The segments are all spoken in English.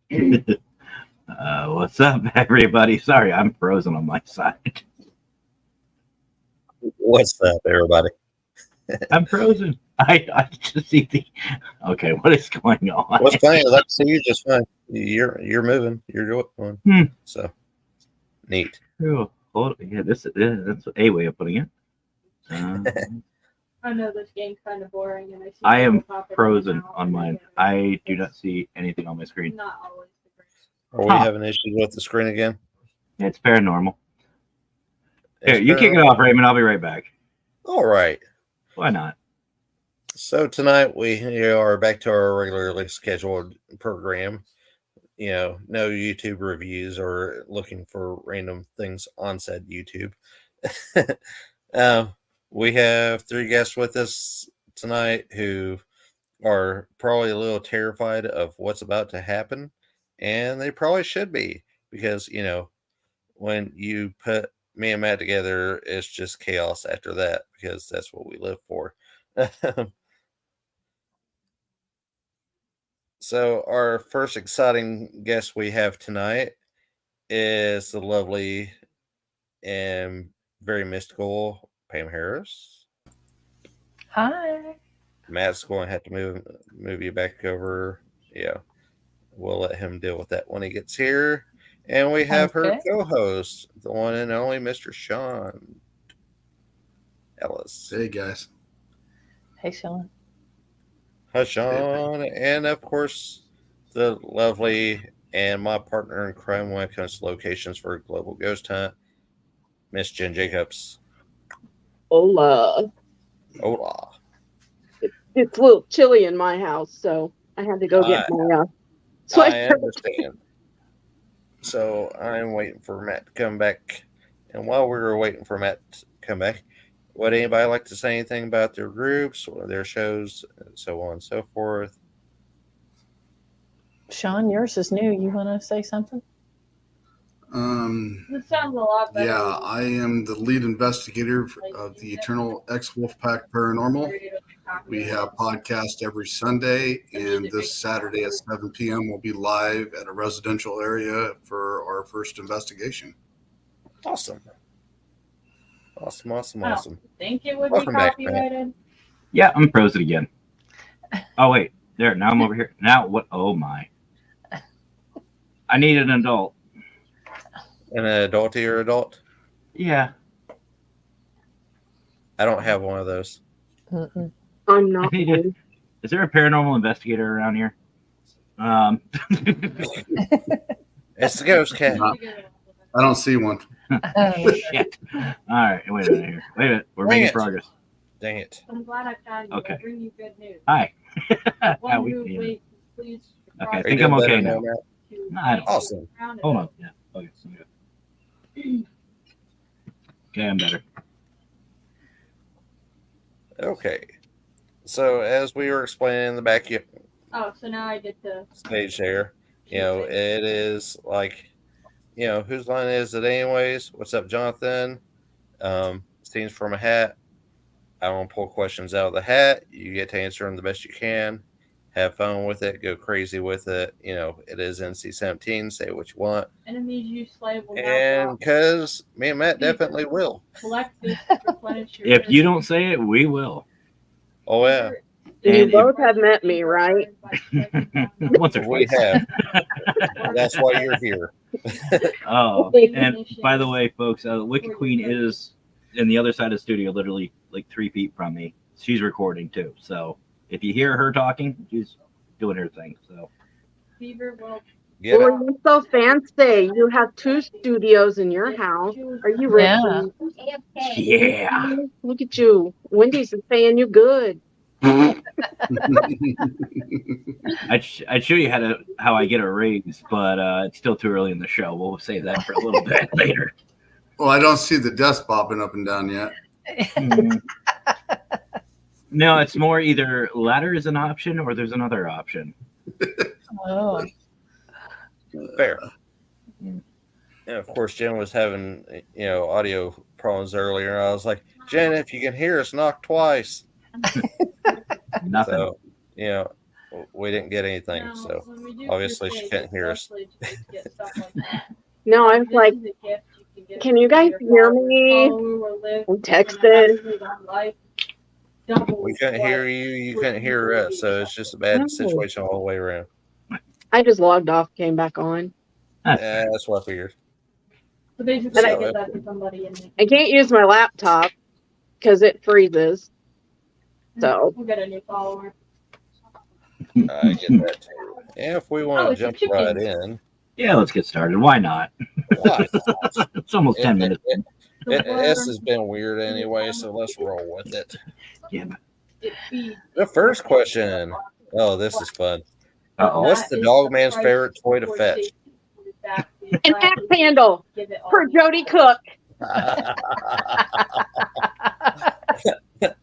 What's up, everybody? Sorry, I'm frozen on my side. What's up, everybody? I'm frozen. I just see the. Okay, what is going on? What's funny is I can see you just fine. You're moving. You're going. So neat. Oh, yeah, that's a way of putting it. I know this game's kind of boring, and I am frozen on mine. I do not see anything on my screen. Not always the Are we having issues with the screen again? It's paranormal. Here, you kick it off, Raymond. I'll be right back. All right. Why not? So tonight we are back to our regularly scheduled program. No YouTube reviews or looking for random things on said YouTube. We have 3 guests with us tonight who are probably a little terrified of what's about to happen, and they probably should be because, when you put me and Matt together, it's just chaos after that because that's what we live for. So our first exciting guest we have tonight is the lovely and very mystical Pam Harris. Hi. Matt's going to have to move you back over. Yeah, we'll let him deal with that when he gets here. And we have her co-host, the one and only Mr. Sean Ellis. Hey, guys. Hey, Sean. Hi, Sean. And, of course, the lovely and my partner in crime when it comes to locations for Global Ghost Hunt, Miss Jen Jacobs. Hola. Hola. It's a little chilly in my house, so I had to go get my I understand. So I'm waiting for Matt to come back. And while we were waiting for Matt to come back, would anybody like to say anything about their groups or their shows, and so on and so forth? Sean, yours is new. You want to say something? This sounds a lot better. Yeah, I am the lead investigator of the Eternal X Wolfpack Paranormal. We have podcast every Sunday, and this Saturday at 7 p.m. we'll be live at a residential area for our first investigation. Awesome. I think it would Welcome be copyrighted. Yeah, I'm frozen again. Oh, wait. There, now I'm over here. Now what? Oh, my. I need an adult. An adultier adult? Yeah. I don't have one of those. I'm not. Is there a paranormal investigator around here? It's the ghost cat. I don't see one. Shit. All right. Wait a minute here. Wait a minute. We're making progress. Dang it. I'm glad I found you. Okay. I bring you good news. Hi. One who waits, please. Okay, I think I'm okay now. Awesome. Hold on. Yeah. Okay. Okay, I'm better. Okay. So as we were explaining in the back Oh, so now I get to stage there, it is like, whose line is it anyways? What's up, Jonathan? Scenes from a hat. I want to pull questions out of the hat. You get to answer them the best you can. Have fun with it. Go crazy with it. It is NC-17. Say what you want. enemies you slay will And because me and Matt definitely will. collect this, replenish your If you don't say it, we will. Oh, yeah. You both have met me, right? Once or We twice. have. That's why you're here. Oh, and by the way, folks, Wicked Queen is in the other side of the studio, literally like 3 feet from me. She's recording too. So if you hear her talking, she's doing her thing. So Fever will. Well, you're so fancy. You have 2 studios in your house. Are you rich? Yeah. Look at you. Wendy's is paying you good. I'd show you how I get a raise, but it's still too early in the show. We'll save that for a little bit later. Well, I don't see the desk bobbing up and down yet. No, it's more either ladder is an option or there's another option. Oh. Fair. And of course, Jen was having, audio problems earlier. I was like, Jen, if you can hear us, knock twice. Nothing. So, we didn't get anything. Now, So when we do obviously she crusades, can't hear us. especially to get stuff like that, No, I was this like, is a gift you give can you to guys your hear followers, me? follow or live We in a texted. naturally long life. Double We couldn't what hear you. You would couldn't hear usually us. be So it's just a acceptable. bad situation all the way around. I just logged off, came back on. That's what I figured. So basically, I So give that to somebody and I can't use my laptop because it freezes. So we'll get a new follower. I get that too. And if we want to it's a jump chicken. right in, Yeah, let's get started. Why not? why? It's almost 10 minutes. This has been weird anyway, so let's roll with it. Yeah. But, It feeds. The first question. Oh, this is fun. uh-oh. What's the dog man's favorite toy to fetch? an axe handle for Jody Cook.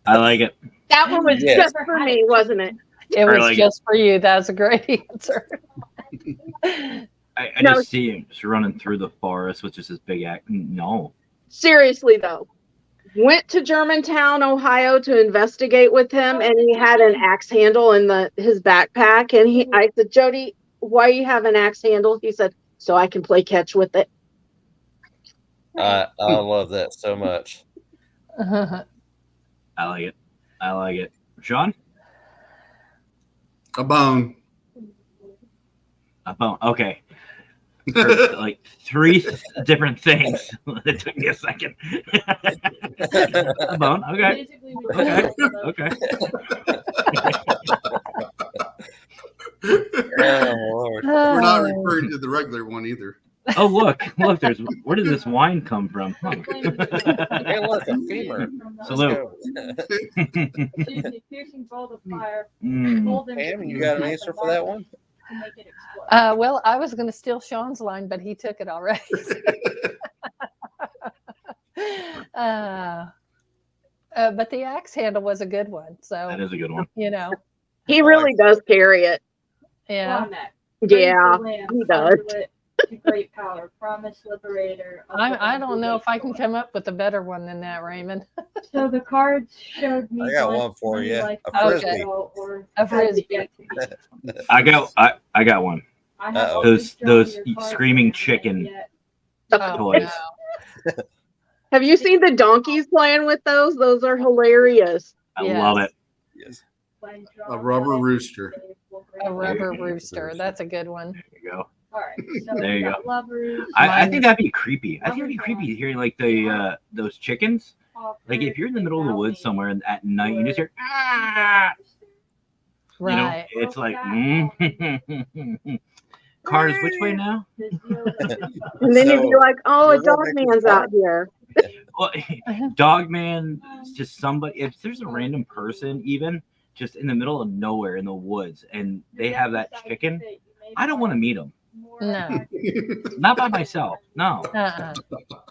I like it. That one was Yes. just for me, wasn't it? It was like just for you. That's a great answer. I No. just see him just running through the forest with just this big act. No. Seriously though. Went to Germantown, Ohio to investigate with him, and he had an axe handle in his backpack. And I said, Jody, why you have an axe handle? He said, so I can play catch with it. I love that so much. I like it. I like it. Sean? A bone. A bone. Okay. Heard, like 3 different things. It took me a second. A bone. Okay. Basically, we Okay. just- Okay. Oh, Lord. We're not referring to the regular one either. Oh, look. There's. Where did this wine come from? Huh. Hey, look, a femur. Let's Salute. go. Choose a piercing bolt of fire. Mm. Hold them Pam, you got an answer for that one? to make it explode. Well, I was going to steal Sean's line, but he took it already. But the axe handle was a good one. That So, is a good one. you know, He really does carry it. yeah. Wombat. Yeah, Praise the Lamb, he does. conduit to great power, promise liberator. of the I don't know if I can unbelievable. come up with a better one than that, Raymond. So the cards showed me. I got once one for many you. life A cards frisbee. ago, or A has frisbee. yet to be. I got one. I have Uh-oh. always Those drawn your cards screaming and chicken yet Oh, toys. no. Have you seen the donkeys playing with those? Those are hilarious. I Yes. love it. Yes. when A drawn rubber by rooster. they will A grant- rubber rooster. That's a good one. There you go. All right, so There we you got lovers. I think that'd be creepy. I think it'd be creepy hearing like the those chickens. Like if you're in the middle of the woods somewhere and at night you just hear ah, Right. you know, it's like cars which way now? And then you'd be So, like, oh, a we're gonna dog make man's it out here. Well, dog man is just somebody. If there's a random person even just in the middle of nowhere in the woods and they have that chicken, I don't want to meet them. No. Not by myself. No.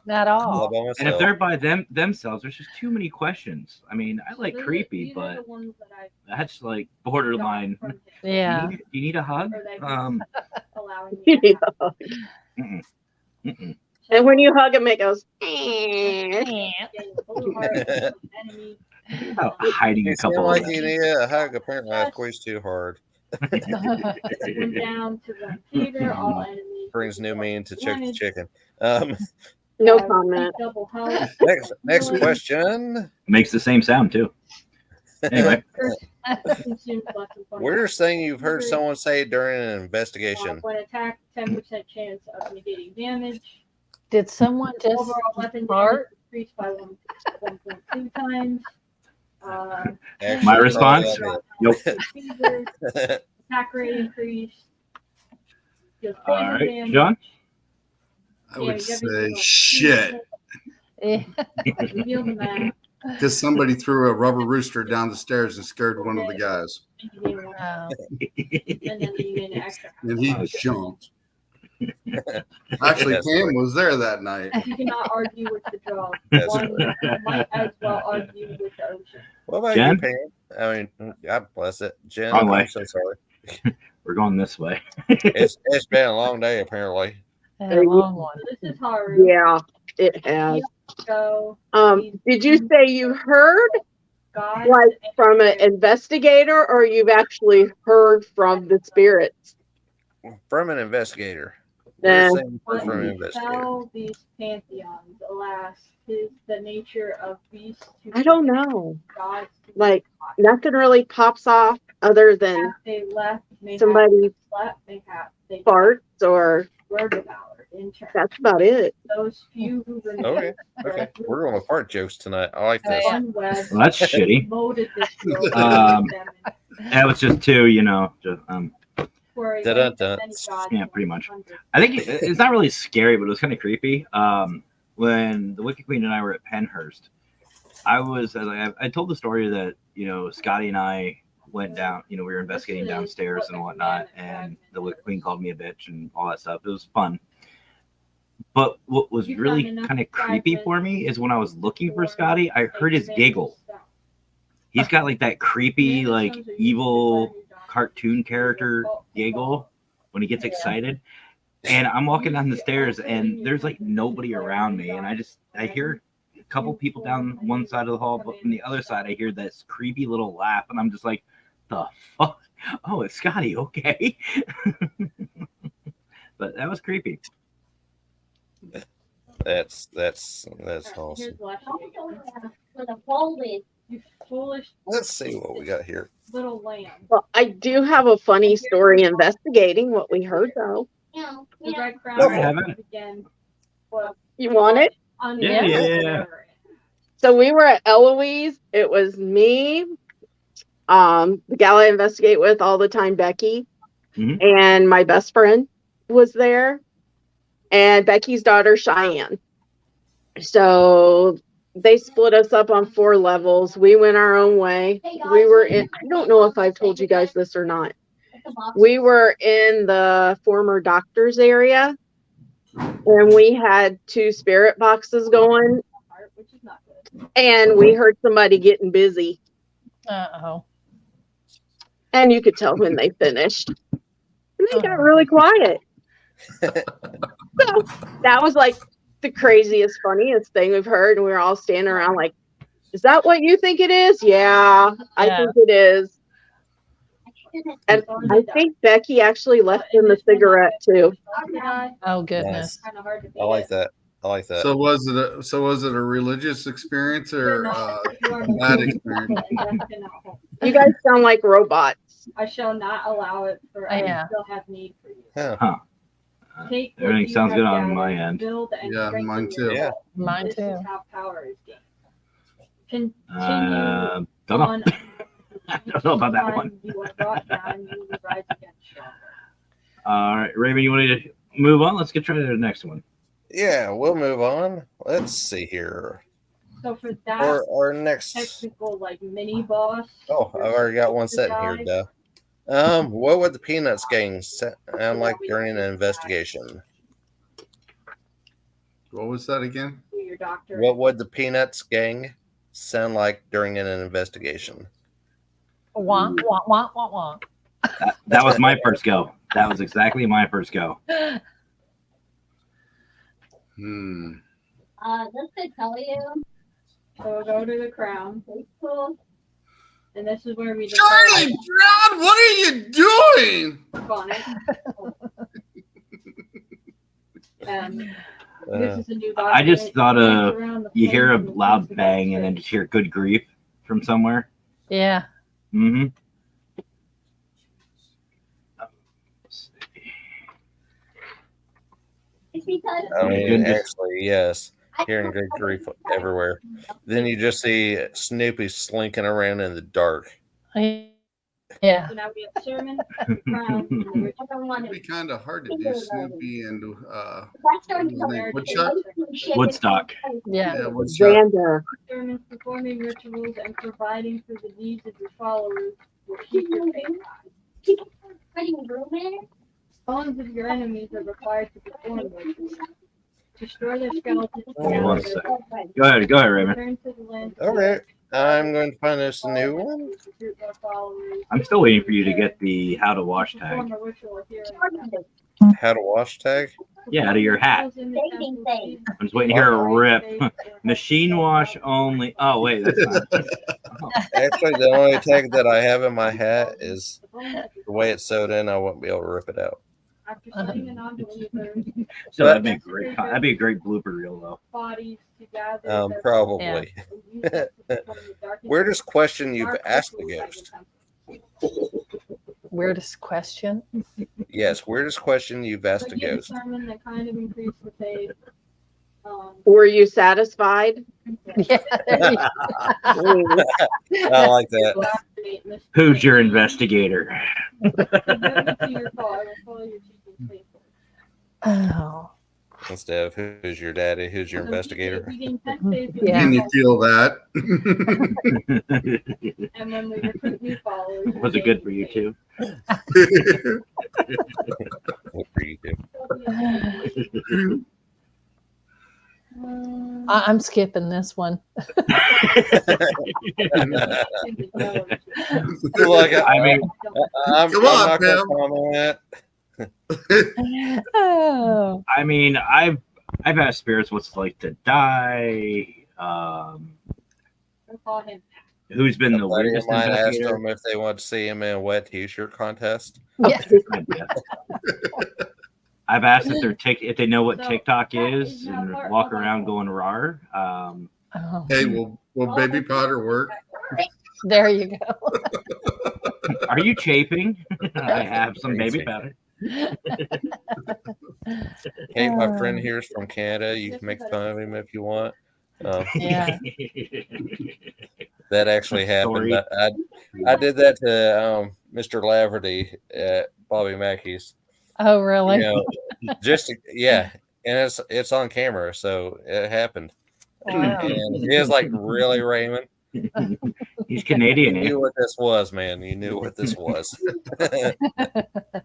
Not all all. by And if myself. they're by themselves, there's just too many questions. I mean, I like creepy, but that's like borderline. Yeah. Do you need a hug? Mm-mm. And when you hug him, it goes. Oh, hiding a You couple feel of like you need a hug. Apparently, I squeezed too hard. Down to one Peter, all enemies. Brings new meaning to chicken. No comment. Double health. Next question. Makes the same sound too. Anyway, Weirdest thing you've heard someone say during an investigation? When attacked, 10% chance of negating damage. Did someone just Overall weapon damage fart? increased by 1.2 times. Actually, my response? Nope. Attack rate increased. Deals All phaser right, damage. John. I would Yeah, say shit. Yeah. Reveal the map. Because somebody threw a rubber rooster down the stairs and scared one of the guys. And you gain one. Oh. And then you gain an extra. And he Okay. jumped. Actually, That's Pam right. was there that night. You cannot argue with the draw. That's One right. might as well argue with the ocean. What about Jen? you, Pam? I mean, God bless it. Jen, Wrong way. I'm so sorry. We're going this way. It's been a long day, apparently. A long one. So this is Haru. Yeah, it has. So Did you say you heard gods Like and from an spirits. investigator, or you've actually heard from the spirits? From an investigator. Nah. We're saying But from an to investigator. tell these pantheons, alas, 'tis the nature of beasts to I don't know. gods to be Like, taught. nothing really pops off other than Hath they left, mayhap somebody they slept, mayhap they farts, or were devoured in turn. that's about it. Those few who remained Okay. We're going with fart jokes tonight. I like Oh, this. yeah. unwed, Well, that's shitty. molded this world Um, with them That was just two, for a Dun-dun-dun. land of many gods Yeah, and pretty much. hundreds. I think it's not really scary, but it was kind of creepy. When the Wicked Queen and I were at Penhurst, I told the story that, Scotty and I went down, we were investigating downstairs and whatnot, and the Wicked Queen called me a bitch and all that stuff. It was fun. But what was really kind of creepy for me is when I was looking for Scotty, I heard his giggle. He's got like that creepy, like evil cartoon character giggle when he gets excited. And I'm walking down the stairs and there's like nobody around me. And I hear a couple people down one side of the hall, but from the other side, I hear this creepy little laugh. And I'm just like, the fuck? Oh, it's Scotty. Okay. But that was creepy. That's Here's awesome. the last one. With a folded. You foolish Let's see what we got here. little lamb. Well, I do have a funny story investigating what we heard, though. The red crown Go for it. again. Well, You want it? Yeah. So we were at Eloise. It was me, the gal I investigate with all the time, Becky, Mhm. and my best friend was there, and Becky's daughter, Cheyenne. So they split us up on 4 levels. We went our own way. We were in, I don't know if I've told you guys this or not. We were in the former doctor's area, and we had 2 spirit boxes going, Which is not good. and we heard somebody getting busy. Uh-oh. And you could tell when they finished. And they got really quiet. So that was like the craziest, funniest thing we've heard. And we were all standing around like, is that what you think it is? Yeah, I Yeah. think it is. And I think Becky actually left him a cigarette too. Oh, goodness. Kind of hard to beat I like it. that. I like that. So was it a religious experience or You are bad experience? You guys sound like robots. I shall not allow it, for I Yeah. still have need for you. Huh. Take what Everything you sounds have good on gathered, my end. build and Yeah, strengthen mine your too. Yeah. will. Mine This too. is how power is gained. Continue Don't know. on. I don't know about that one. You are brought down, you will rise again stronger. All right, Raymond, you want to move on? Let's get to the next one. Yeah, we'll move on. Let's see here. So for that For our next. technical like mini boss. Oh, I've already got one set in here, duh. What would the Peanuts gang sound like during an investigation? What was that again? Your doctor. What would the Peanuts gang sound like during an investigation? Wah, wah, wah, wah, wah. That was my first go. That was exactly my first go. Just to tell you, So we'll go to the crown. it's cool. And this is where we Johnny Brown, what are you doing? on it. This is a new I just thought document. you hear a loud bang and then just hear good grief from somewhere. Yeah. Mm-hmm. It's because I mean, Goodness. actually, yes. Hearing good grief everywhere. Then you just see Snoopy slinking around in the dark. Yeah. So now we have sermon, crown, and the ritual. I don't want It'd be to. kind of hard to do Snoopy and That's starting to Woodchuck? Woodstock. Yeah. yeah, Woodchuck. Xander. Sermons, performing rituals, and providing for the needs of your followers will keep your faith high. People putting room in it. Bones of your enemies are required to perform rituals. Destroy their skeletons. Hold on a gather second. them, Go ahead, Raymond. return to the land. Okay. I'm going to find us a new one. Recruit more followers. I'm still waiting for you to get the how to wash tag. Perform a ritual here and now. How to wash tag. Yeah, out of your hat. Saving thing. I'm just waiting to hear a rip. Machine wash only. Oh wait, that's not. Oh. Actually, the only tag that I have in my hat is the way it's sewed in. I won't be able to rip it out. After setting an envelope, So that'd be a great. That'd be a great blooper reel though. bodies together. Probably. Weirdest question you've asked a ghost? Weirdest question? Yes, weirdest question you've asked a ghost. That kind of increased the pay. Were you satisfied? Yeah. There you I like that. Who's your investigator? Oh. Instead of who's your daddy, who's your investigator. Yeah. Can you feel that? And when we recruit new followers, Was it good for you too? What for you do? I'm skipping this one. I mean, I'm Come on, not going to Pam. comment. Oh. I mean, I've asked spirits what's it like to die. Who's been the A buddy of weirdest mine asked investigator? them if they want to see him in a wet t-shirt contest. Yeah. I've asked if they know what So, TikTok that is is not and part walk of my around goal. going rar. Oh. Hey, will baby powder work? There you go. Are you chafing? I have some baby Crazy. powder. Hey, my friend here is from Canada. You can make fun of him if you want. Yeah. That actually happened. Story. I did that to Mr. Laverty at Bobby Mackey's. Oh, really? You know, and it's on camera, so it happened. Wow. And he was like, "Really, Raymond? He's You Canadian. knew what this was, man. You knew what this was." I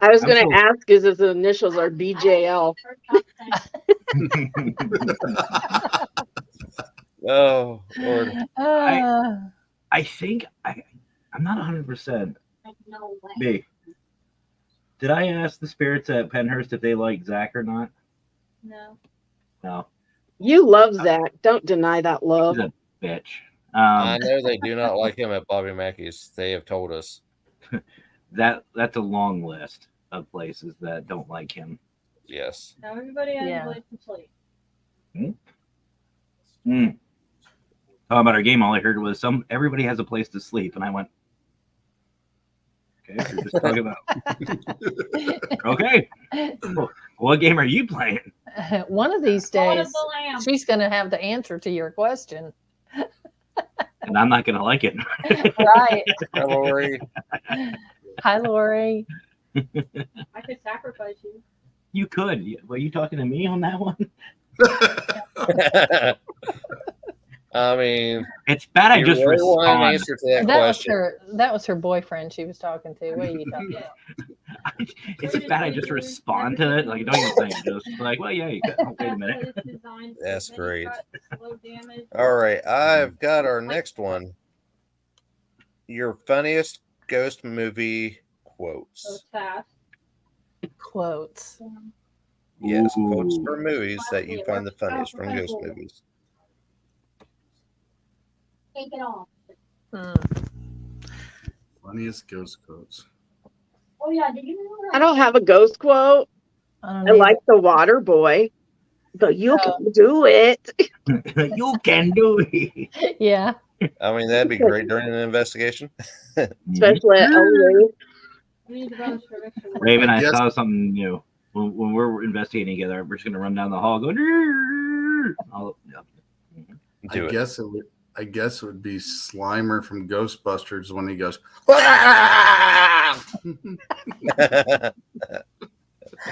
was I'm going so- to ask is his initials are BJL. Oh Lord! I think I'm not 100%. No way. B. Did I ask the spirits at Penhurst if they like Zach or not? No. No, You love Zach. Don't deny that love. he's a bitch. I know they do not like him at Bobby Mackey's. They have told us. That's a long list of places that don't like him. Yes. Now everybody has Yeah. a place to sleep. Talking about our game, all I heard was everybody has a place to sleep, and I went, okay, you're just talking about. Okay, what game are you playing? One of these Lord days, of the Lamb. she's going to have the answer to your question. And I'm not gonna like it. Right. Hi, Lori. Hi, Lori. I could sacrifice you. You could. Were you talking to me on that one? I mean, It's bad. I you just really want an respond. answer to that That was question. her boyfriend she was talking to. What are you talking about? It's just bad. I just respond to it. Like, don't even say it. Just like, well, yeah, you could. Oh, wait a minute. That's great. All right, I've got our next one. Your funniest ghost movie quotes. So fast. Quotes. Yes, quotes Ooh. from movies that you find the funniest from ghost movies. Take it off. Funniest ghost quotes. Oh yeah, did you know I don't have a ghost quote. I I don't like the water boy. But you can do it. You can do it. know. Yeah. I mean, that'd be great during an investigation. Especially at LA. We need to run for extra work. Raven, I Yes. saw something new. When we're investigating together, we're just gonna run down the hall, going. Do it. I guess it would be Slimer from Ghostbusters when he goes.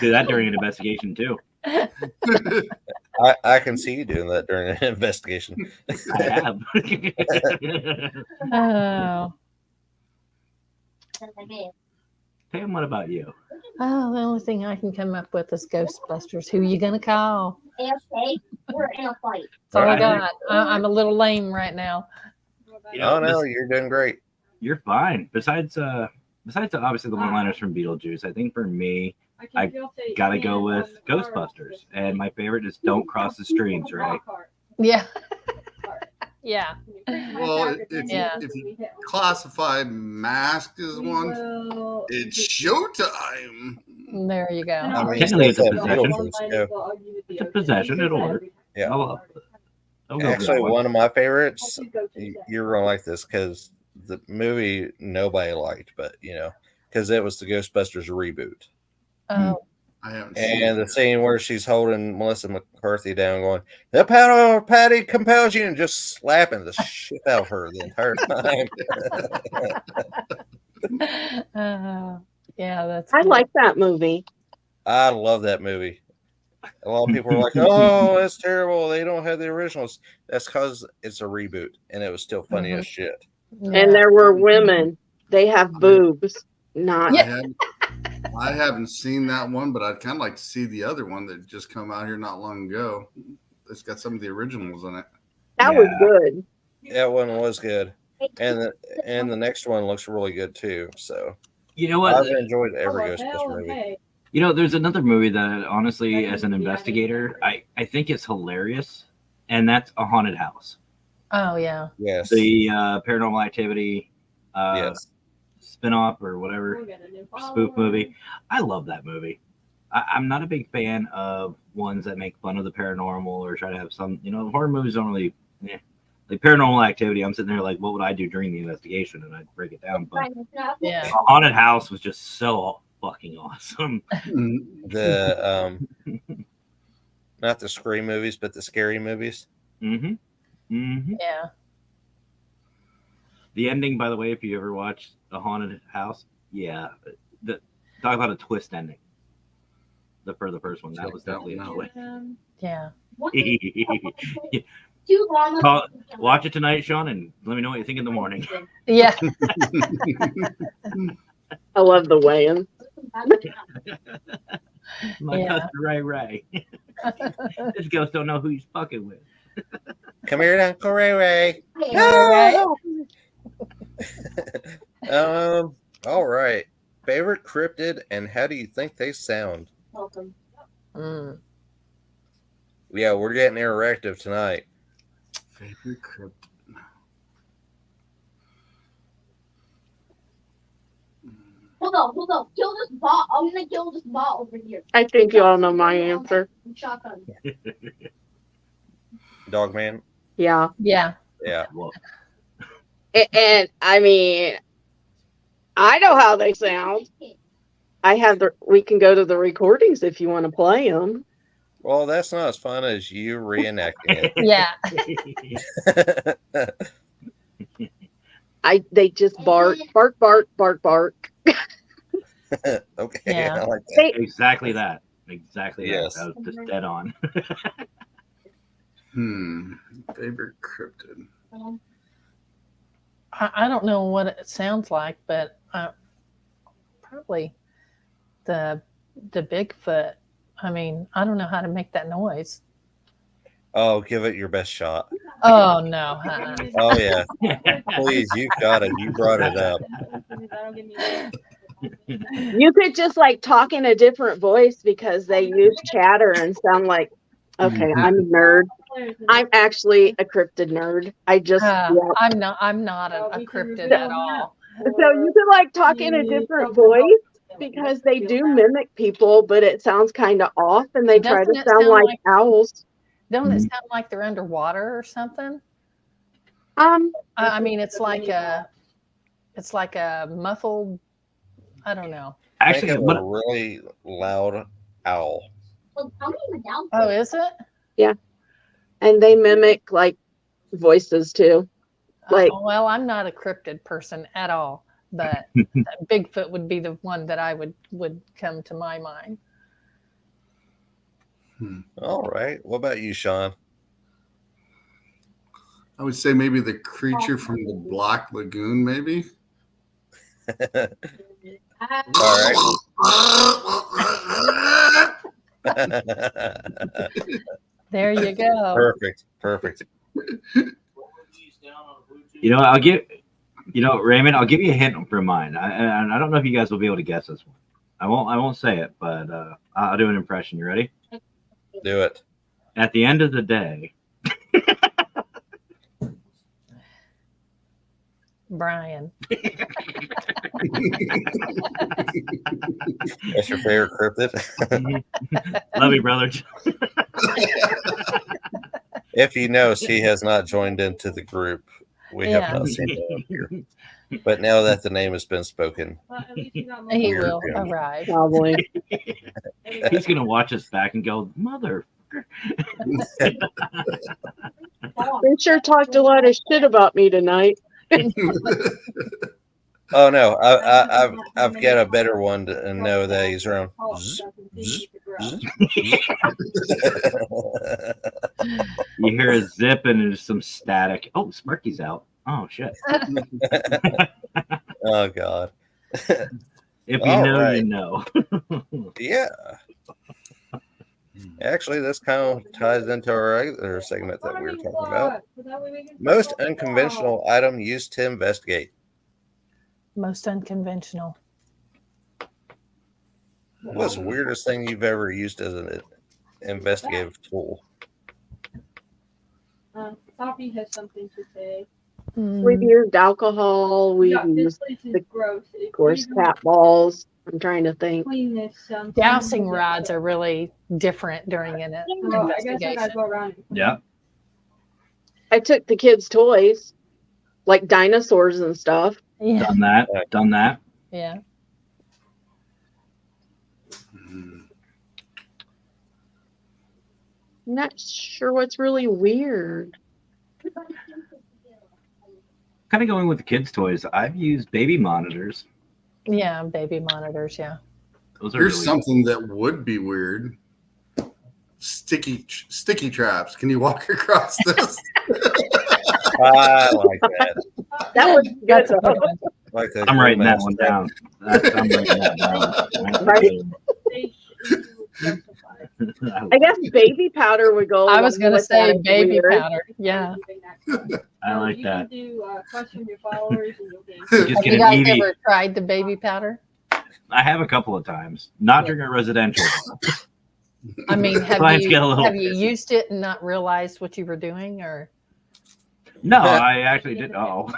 Do that during an investigation too. I can see you doing that during an investigation. I have. Oh. that? Pam, what about you? Oh, the only thing I can come up with is Ghostbusters. Who you gonna call? Okay, we're in a fight. That's all I Right. got. I'm a little lame right now. You know, Oh no, you're doing great. You're fine. Besides obviously the one-liners from Beetlejuice, I think for me, I gotta go with Ghostbusters, and my favorite is Don't Cross the Streams, right? Yeah. Yeah. Well, if you classify Mask as one, it's showtime. There you go. I mean, Technically, it's a still said possession. Beetlejuice, It's a possession. It'll work. Yeah. I'll go for Actually, that one of my favorites. You're gonna like this because the movie nobody liked, but because it was the Ghostbusters reboot, Oh, I haven't seen and the it. scene where she's holding Melissa McCarthy down, going, "The power of Patty compels you," and just slapping the shit out of her the entire time. yeah, that's. I good. like that movie. I love that movie. A lot of people are like, "Oh, that's terrible. They don't have the originals." That's because it's a reboot, and it was still funny as shit. And Yeah. there were women. They have boobs. Not I haven't seen that one, but I'd kind of like to see the other one that just come out here not long ago. It's got some of the originals in it. that was good. That one was good, and the next one looks really good too. So You know what? I've enjoyed every Ghostbusters movie. You know, there's another movie that honestly, as an investigator, I think it's hilarious, and that's A Haunted House. Oh yeah. Yes, The Paranormal Activity yes. spinoff or whatever spoof movie. I love that movie. I'm not a big fan of ones that make fun of the paranormal or try to have some, horror movies don't really, like Paranormal Activity. I'm sitting there like, what would I do during the investigation? And I'd break it down. But Yeah. Haunted House was just so fucking awesome. The not the Scream movies, but the scary movies. Mm-hmm. Mm-hmm. Yeah. The ending, by the way, if you ever watched A Haunted House, talk about a twist ending. For the first one, that was definitely a twist. Yeah. Watch it tonight, Sean, and let me know what you think in the morning. Yeah. I love the weigh-in. My Yeah. cousin Ray. This ghost don't know who he's fucking with. Come here, Uncle Ray Ray. All right. All right. Favorite cryptid and how do you think they sound? Welcome. Mm. Yeah, we're getting interactive tonight. Favorite cryptid. Hold on. Kill this bot. I'm gonna kill this bot over here. I think you all know my answer. Shotgun. Dogman. Yeah. Yeah. Yeah. Well, And I mean, I know how they sound. We can go to the recordings if you want to play them. Well, that's not as fun as you reenacting Yeah. it. They just bark. Okay. Yeah. I like that. exactly that. Exactly Yes. that. That was just dead on. Favorite cryptid. I don't know what it sounds like, but probably the Bigfoot. I mean, I don't know how to make that noise. Oh, give it your best shot. Oh no. Oh yeah. Please, you got it. You brought it up. You could just like talk in a different voice because they use chatter and sound like, okay, I'm a nerd. I'm actually a cryptid nerd. I just, I'm not a cryptid at all. So you could like talk in a different voice because they do mimic people, but it sounds kind of off and they try to Doesn't it sound sound like like- owls. Don't it sound like they're underwater or something? I mean, it's like a muffled. I don't know. Actually, Think of what a really loud owl. Well, I'm even down. Oh, is it? And they mimic like voices too. Like, Well, I'm not a cryptid person at all, but Bigfoot would be the one that I would come to my mind. All right. What about you, Sean? I would say maybe the creature from the Black Lagoon, maybe. All right. There you go. Perfect. Raymond, I'll give you a hint for mine. I don't know if you guys will be able to guess this one. I won't say it, but I'll do an impression. You ready? Do it. At the end of the day, Brian. That's your favorite cryptid. love you, brother. If you notice, he has not joined into the group. We Yeah. have not seen him here. But now that the name has been spoken, Well, at least you got my He Weird will him. arrive. Probably. He's gonna watch us back and go, mother. They sure talked a lot of shit about me tonight. oh no, I've got a better one to know that he's around. Zzz, zzz, zzz, You hear a zip and there's some static. Oh, Sparky's out. Oh shit. oh god. If you All know, right. you know. Yeah. Actually, this kind of ties into our regular segment that we were talking about. Most unconventional item used to investigate. Most unconventional. What's the weirdest thing you've ever used as an investigative tool? Poppy has something to say. We've used alcohol. We've Yeah, this used, place is the- gross. of course, cat balls. I'm trying to think. Clean this. Dowsing rods are really different during an Well, I guess I gotta investigation. go around. and clean. Yeah. I took the kids' toys, like dinosaurs and stuff. Yeah, Done that. Done that. yeah. I'm not sure what's really weird. Kind of going with the kids' toys. I've used baby monitors. Yeah, baby monitors, yeah. Those are Here's really something that would be weird. Sticky traps. Can you walk across this? I like that. That was good. That's a good one. Like the I'm writing that romance one thing. down. I'm writing that down. Right. I guess baby powder would go. I was along going to with say that. baby Weird. powder. Yeah. I like you that. Can do question your followers and you'll get. You just Have get you an guys EV. ever tried the baby powder? I have a couple of times. Not during a residential. I mean, Clients get a little have you pissy. used it and not realized what you were doing, or No, I actually did. Oh,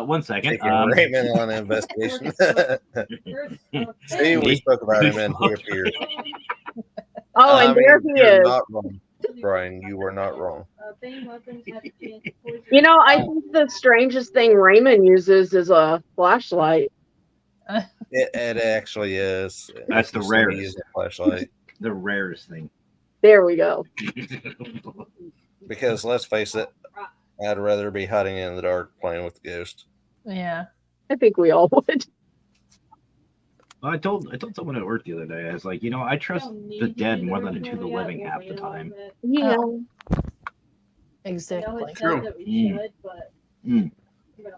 1 second. Taking Raymond on an investigation. See, we spoke about him and he appeared. Oh, and there he you're is. not wrong, Brian. You were not wrong. You know, I think the strangest thing Raymond uses is a flashlight. It actually is. That's the Just let me rarest. use a flashlight. The rarest thing. There we go. Because let's face it, I'd rather be hiding in the dark playing with the ghost. yeah? I think we all would. Well, I told someone at work the other day. I was like, I trust the dead more than I do the living half the time. Yeah. Exactly. True. Mm.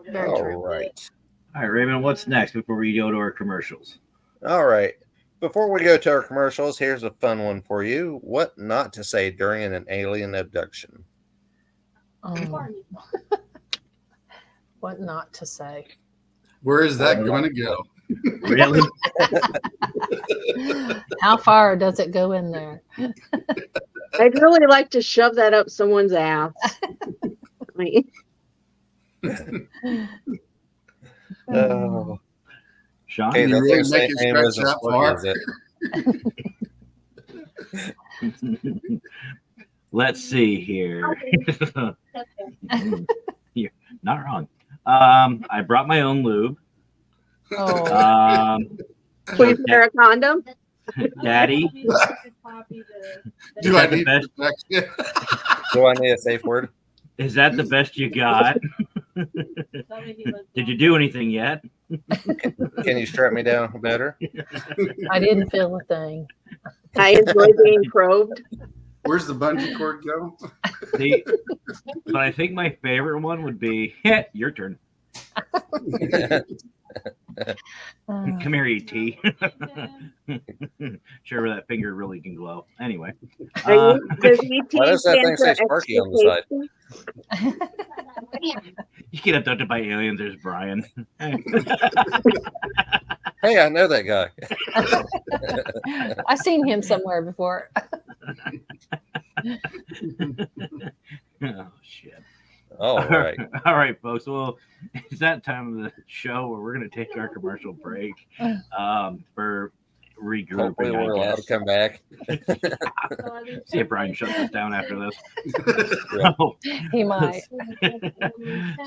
Very All true. right. All right, Raymond. What's next before we go to our commercials? All right. Before we go to our commercials, here's a fun one for you. What not to say during an alien abduction? What not to say? Where is that going to go? Really? How far does it go in there? I'd really like to shove that up someone's ass. I mean, Oh. Sean? Okay, You that really thing's make it name stretch isn't that Spooky, far? is it? Let's see here. You're not wrong. I brought my own lube. Oh, please wear a condom. Daddy. Do Is I that the need best? protection? Do I need a safe word? Is that the best you got? Did you do anything yet? Can you strap me down better? I didn't feel a thing. I enjoy being probed. Where's the bungee cord go? See, but I think my favorite one would be your turn. Come here, ET. Sure, where that finger really can glow. Anyway, Does ET Why does that stand thing say for Sparky on the side? you get abducted by aliens. There's Brian. Hey, I know that guy. I've seen him somewhere before. Oh shit. All right. All right, folks. Well, it's that time of the show where we're going to take our commercial break for regrouping. Hopefully, we're allowed to come back. See if Brian shuts us down after this. Yeah. So, He might.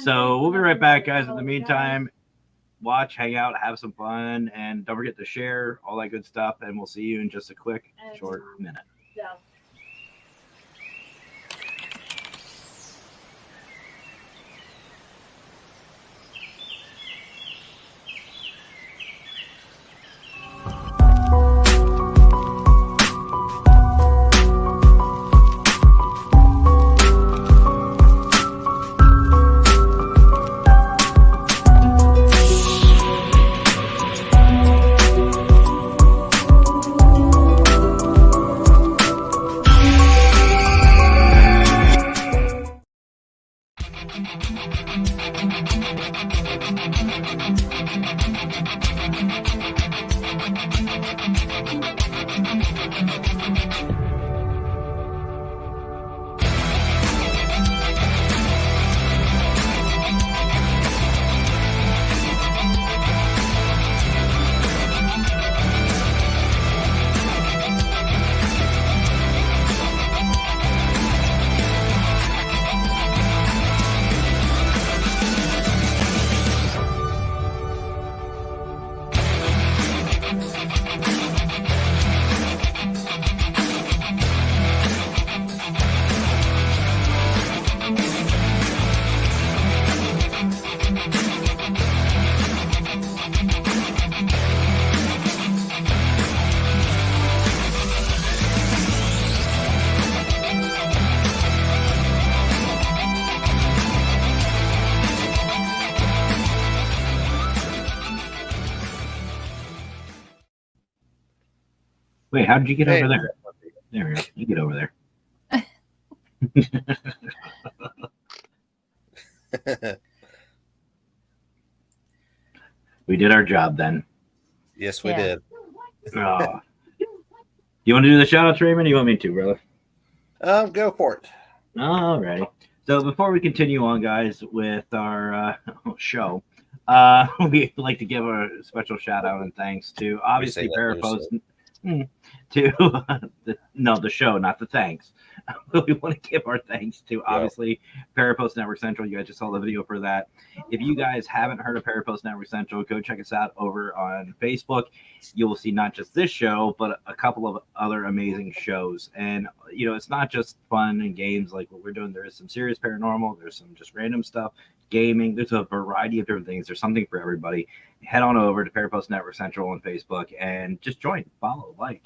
so we'll be right back, guys. In the meantime, watch, hang out, have some fun, and don't forget to share all that good stuff. And we'll see you in just a quick, short minute. Yeah. Wait, how did you get Hey. over there? There we go. You get over there. We did our job then. Yes, we Yeah. did. You want to do the shout outs, Raymond? Or you want me to, brother? Go for it. Alrighty. So before we continue on, guys, with our show, we'd like to give a special shout out and thanks to obviously that Parapost. To the show, not the thanks. We want to give our thanks to obviously Parapost Network Central. You guys just saw the video for that. If you guys haven't heard of Parapost Network Central, go check us out over on Facebook. You will see not just this show, but a couple of other amazing shows. And you know, it's not just fun and games like what we're doing. There is some serious paranormal. There's some just random stuff, gaming. There's a variety of different things. There's something for everybody. Head on over to Parapost Network Central on Facebook and just join, follow, like.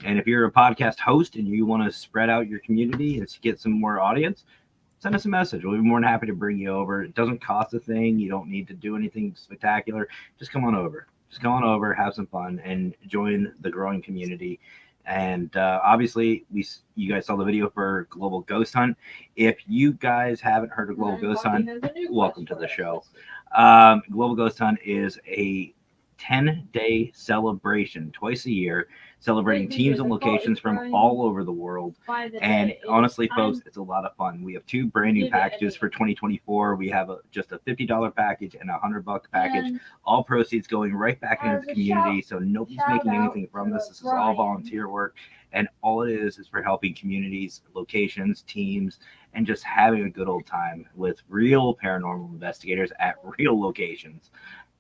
And if you're a podcast host and you want to spread out your community and get some more audience, send us a message. We'll be more than happy to bring you over. It doesn't cost a thing. You don't need to do anything spectacular. Just come on over. Just come on over, have some fun, and join the growing community. And obviously, you guys saw the video for Global Ghost Hunt. If you guys haven't heard of Global Ghost Hunt, welcome to the show. Global Ghost Hunt is a 10-day celebration twice a year, celebrating teams and locations from all over the world. And honestly, folks, it's a lot of fun. We have two brand new packages for 2024. We have just a $50 package and a $100 package. All proceeds going right back into the community. So nobody's making anything from this. This is all volunteer work. And all it is for helping communities, locations, teams, and just having a good old time with real paranormal investigators at real locations.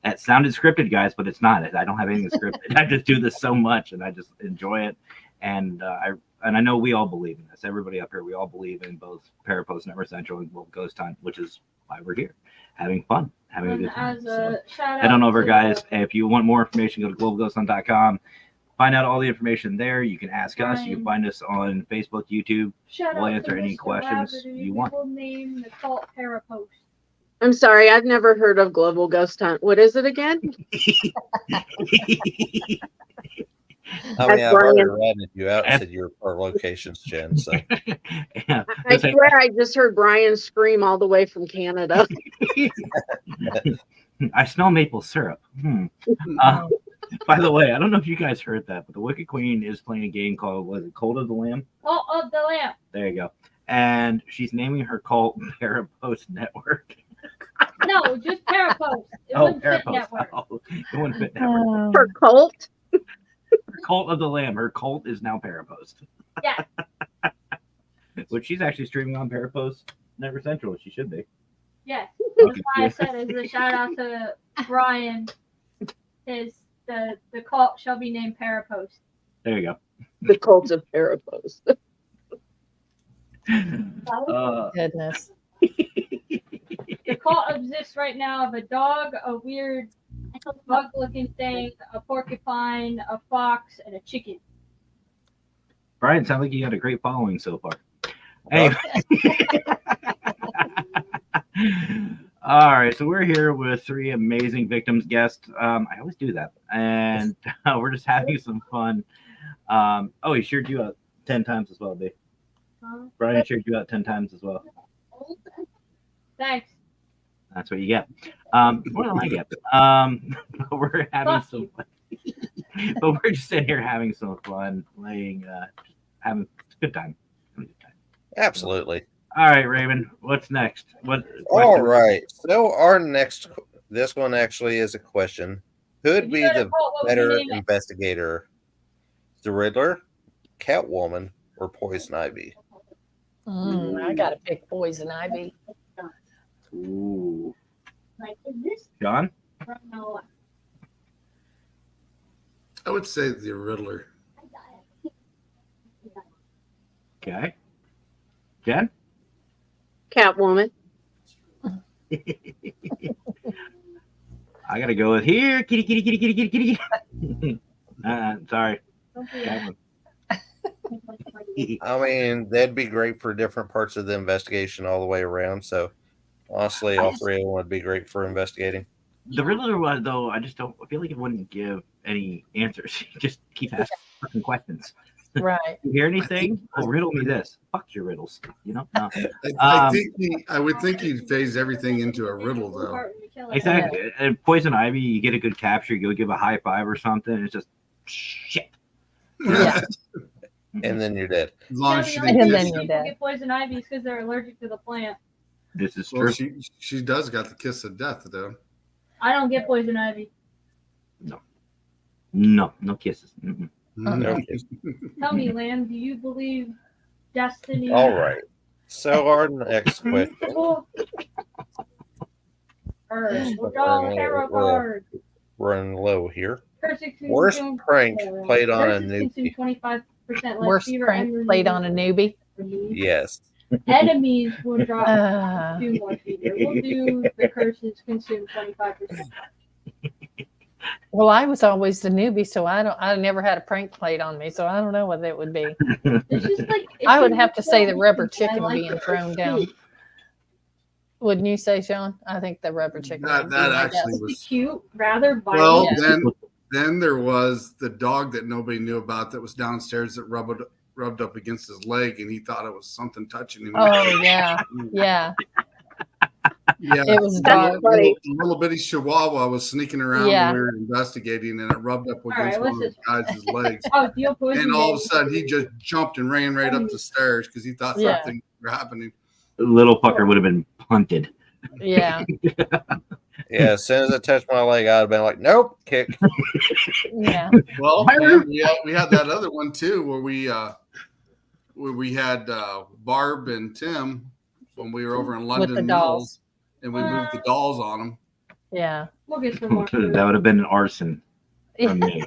That sounded scripted, guys, but it's not. I don't have anything scripted. I just do this so much, and I just enjoy it. And I know we all believe in this. Everybody up here, we all believe in both Parapost Network Central and Global Ghost Hunt, which is why we're here, having fun, having a good time. So head on over, guys. If you want more information, go to globalghosthunt.com. Find out all the information there. You can ask us. You can find us on Facebook, YouTube. We'll answer any questions you want. Name the cult Parapost. I'm sorry, I've never heard of Global Ghost Hunt. What is it again? I mean, I've already ratted you out and said you're for locations, Jen. So Yeah. I swear I just heard Brian scream all the way from Canada. I smell maple syrup. By the way, I don't know if you guys heard that, but the Wicked Queen is playing a game called, what is it, Cult of the Lamb? Cult of the Lamb. There you go. And she's naming her cult Parapost Network. No, just Parapost. It Oh, wouldn't fit Parapost. network. Oh, it wouldn't fit network. For cult? Her Cult of the Lamb. Her cult is now Parapost. Yeah. Which she's actually streaming on Parapost Network Central. She should be. Yes. Okay. That's why I said as a shout out to Brian, the cult shall be named Parapost. There you The cult of Parapost. go. Goodness. The cult exists right now of a dog, a weird bug-looking thing, a porcupine, a fox, and a chicken. Brian, sounds like you got a great following so far. Anyway. All right, so we're here with 3 amazing victims guests. I always do that, and we're just having some fun. Oh, he shared you out 10 times as well, babe. Brian shared you out 10 times as well. Thanks. That's what you get. More than I get. But we're having some fun. But we're just sitting here having some fun, playing, having a good time. Absolutely. All right, Raymond, what's next? All right. So our next, this one actually is a question. Who'd be the better investigator? The Riddler, Catwoman, or Poison Ivy? I gotta pick Poison Ivy. Ooh. Like, is this John? from now? I would say the Riddler. Okay. Jen? Catwoman. I gotta go with here. Kitty, kitty, kitty, kitty, kitty, kitty. Sorry. Catwoman. I mean, that'd be great for different parts of the investigation all the way around. So, honestly, all 3 of them would be great for investigating. The Riddler one, though, I just don't I feel like it wouldn't give any answers. Just keep asking fucking questions. Right. You hear anything? Oh, riddle me this. Fuck your riddles. You know? No. I would think he'd phase everything into a riddle, though. Exactly. And Poison Ivy, you get a good capture, you go give a high five or something. It's just shit. Yeah. And then you're dead. As long as she And didn't then kiss you're you. dead. Get poison ivy because they're allergic to the plant. This is Well, true. she does got the kiss of death, though. I don't get poison ivy. No kisses. Mm-mm. No. Tell me, Lamb, do you believe destiny? All right. So our next question. Tarot card. Running low here. Cursed Worst consume- prank played on a Curses consume newbie. 25% less Worst fever prank and played on a newbie. Yes. Enemies will drop Uh, 2 more fever. We'll do the curses consume 25%. well, I was always the newbie, so I never had a prank played on me, so I don't know what it would be. It's just like I would have to say the rubber chicken being thrown down. Wouldn't you say, Sean? I think the rubber chicken. That would be my actually guess. was. cute, rather Well, violent. then there was the dog that nobody knew about that was downstairs that rubbed up against his leg, and he thought it was something touching him. Oh yeah, yeah. Yeah, It was a That's dog. funny. little bitty chihuahua was sneaking around Yeah. when we were investigating, and it rubbed up right, against what's one of the guys' legs. Oh, deal poison. And all of a baby. sudden, he just jumped and ran right up the stairs because he thought Yeah. something was happening. Little fucker would have been punted. Yeah, Yeah. As soon as it touched my leg, I'd have been like, nope, kick. yeah. Well, and we had that other one too, where we had Barb and Tim when we were over in London the Mills, dolls. and we moved the dolls on them. Yeah. We'll get some more. That would have been an arson from me.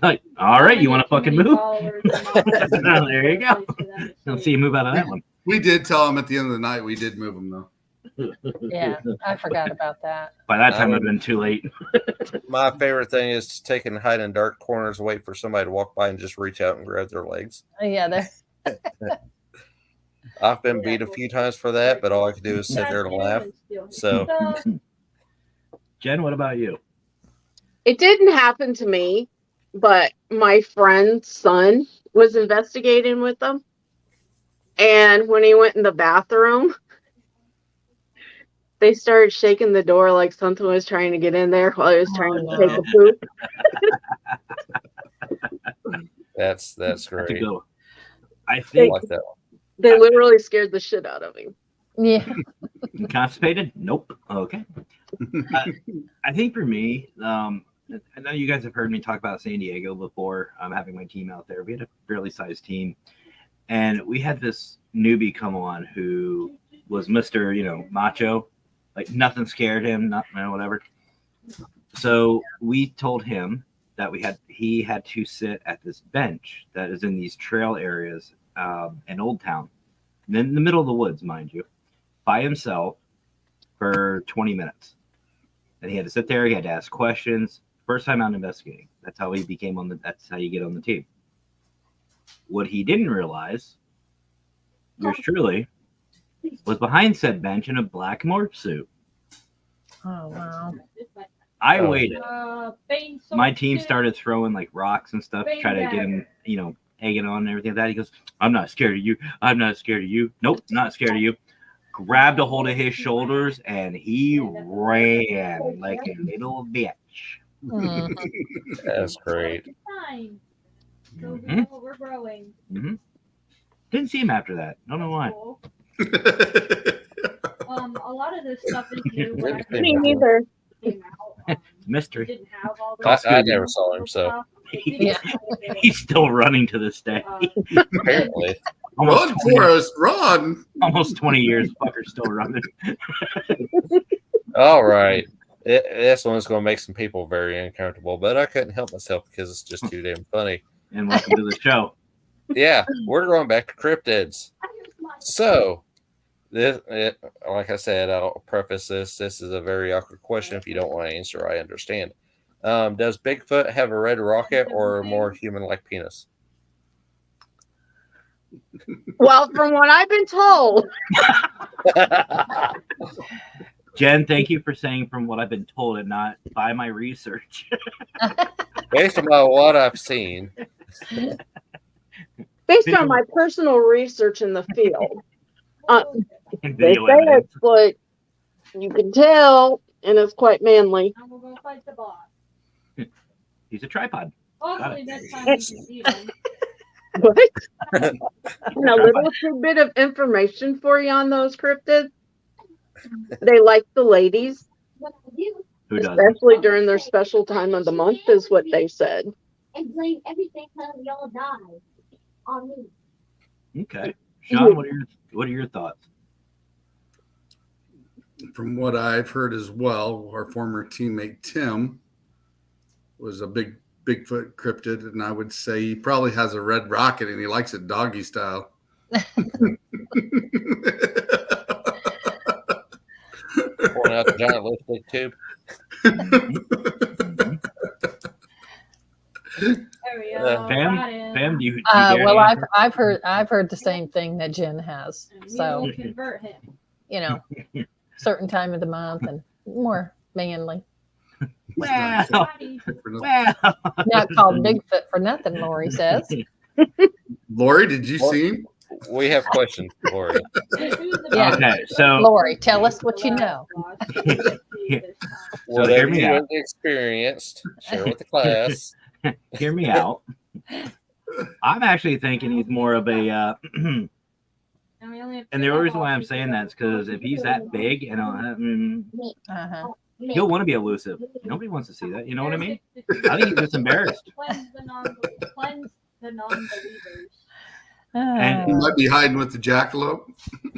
Like, all right, you want to fucking move? There you go. I'll see you move out of that one. We did tell them at the end of the night we did move them though. Yeah, I forgot about that. By that time, it would have been too late. My favorite thing is to take and hide in dark corners, wait for somebody to walk by and just reach out and grab their legs. Yeah, there. I've been beat a few times for that, but all I could do is sit there and laugh. So Jen, what about you? It didn't happen to me, but my friend's son was investigating with them. And when he went in the bathroom, they started shaking the door like something was trying to get in there while he was trying to take a poop. That's That's a great. good one. I I think like that one. They literally scared the shit out of him. Yeah. constipated. Nope. Okay. I think for me, I know you guys have heard me talk about San Diego before. Having my team out there, we had a fairly sized team, and we had this newbie come on who was Mr. Macho, like nothing scared him, not whatever. So we told him that he had to sit at this bench that is in these trail areas in Old Town, in the middle of the woods, mind you, by himself for 20 minutes. And he had to sit there. He had to ask questions. First time out investigating. That's how he became that's how you get on the team. What he didn't realize, yours truly, was behind said bench in a black morph suit. Oh wow. I waited. My team started. started throwing like rocks and stuff to try to get him, egging on and everything like that. He goes, "I'm not scared of you. I'm not scared of you. Nope, not scared of you." Grabbed a hold of his shoulders and he ran like a little bitch. Mm. That's great. Fine. So we Mhm. know what we're growing. Didn't see him after that. Don't know why. Cool. A lot of this stuff is new. When I Me neither. came out, Mystery. didn't have all this I never saw him, so stuff. Yeah. He's still running to this day. apparently. Almost Run, 20, Forrest, run! almost 20 years. Fucker's still running. All right. This one's going to make some people very uncomfortable, but I couldn't help myself because it's just too damn funny. And welcome to the show. Yeah, we're going back to cryptids. So, like I said, I'll preface this. This is a very awkward question. If you don't want to answer, I understand. Does Bigfoot have a red rocket or a more human-like penis? Well, from what I've been told, Jen, thank you for saying from what I've been told and not by my research. Based on what I've seen, based on my personal research in the field, And they video say evidence. it's like you can tell, and it's quite manly. And we'll go fight the boss. He's a tripod. Hopefully next time we can see him. What? And a little tidbit of information for you on those cryptids. They like the ladies, Who doesn't? especially during their special time of the month, is what they said. And blame everything because we all died on me. Okay. Sean, what are your thoughts? From what I've heard as well, our former teammate Tim was a Bigfoot cryptid, and I would say he probably has a red rocket and he likes it doggy style. pouring out the giant lipstick tube. There we go. Pam? Got him. Pam, do you Well, answer? I've heard the same thing that Jen has. And we So will convert him. Certain time of the month and more manly. Well, Daddy. well. Not called Bigfoot for nothing, Lori says. Lori, did you see him? We have questions for you. Who's the Yeah. boss? Okay, so Lori, tell us what you know. Whatever hear me you out. have experienced, share with the class. hear me out. I'm actually thinking he's more of a. And the reason why I'm saying that is because if he's that big, Uh-huh. he'll want to be elusive. Nobody wants to see that. You know what I mean? I think he's just embarrassed. Cleanse the non-believers. And- He might be hiding with the jackalope.